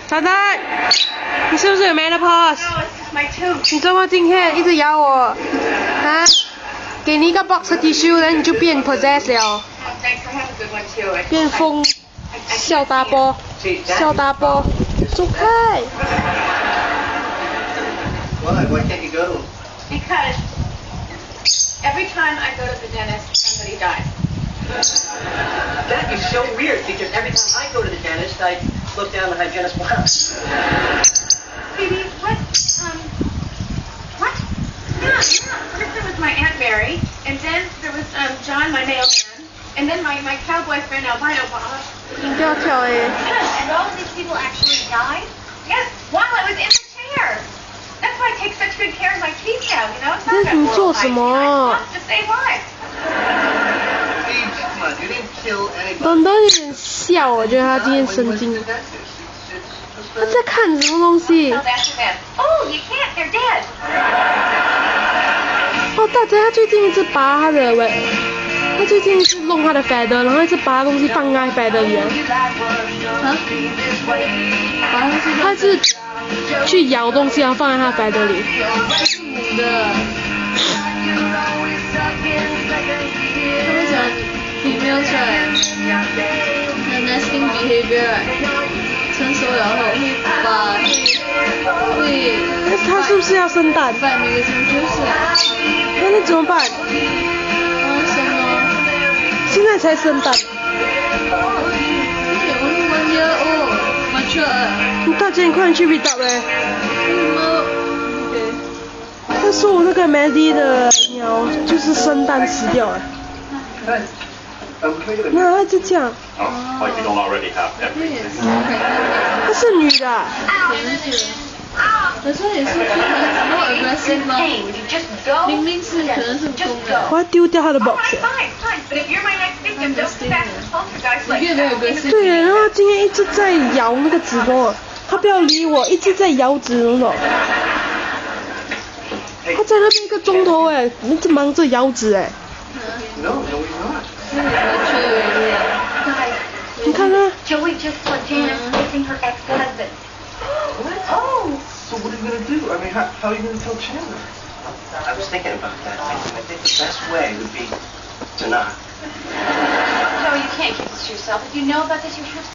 仔仔，你是不是有 menopause？ 你怎么今天一直咬我？啊？给你一个 box tissue， 然后你就变 possess 了，变疯，笑大波，笑大波，走开！ Why? Why can't you go to him? Because every time I go to the dentist, somebody dies. That is so weird because every time I go to the dentist, I look down the hygienist's box. Phoebe, what? What? Yeah. First there was my Aunt Mary, and then there was John, my mailman, and then my cowboy friend Albino Bob. 你不要跳哎！ And all of these people actually died? Yes, while I was in the chair. That's why I take such good care of my teeth now, you know? It's not that moral hygiene. I want to save lives. Hey, come on, you didn't kill anybody. 东东有点笑，我觉得他今天神经。他在看什么东西？ Tell that to them. Oh, you can't, they're dead. 哦，大家他最近一直拔他的喂，他最近一直弄他的 feather， 然后一直把东西放在 feather 里。啊？他是去咬东西，然后放在他的 feather 里。母的。他们讲 females right， the nesting behavior， 成熟了后会。但是他是不是要生蛋？摆每个星期是。那怎么办？生哦。现在才生蛋。only 1 year old mature。大姐，你快点去 read up 嘞。他说我那个 Maddie 的鸟就是生蛋死掉了。那他就这样。Like you don't already have everything. 她是女的。可是也是more aggressive 吗？明明是可能是公的。我要丢掉他的 box。越来越 aggressive。对，然后今天一直在摇那个子宫，他不要理我，一直在摇子宫的。他在那边1个钟头哎，一直忙着摇子哎。你看他。Joey just saw Janice kissing her ex-husband. Oh, so what are you gonna do? I mean, how are you gonna tell Chandler? I was thinking about that. I think the best way would be to not. No, you can't keep this to yourself. If you know about this, you have to.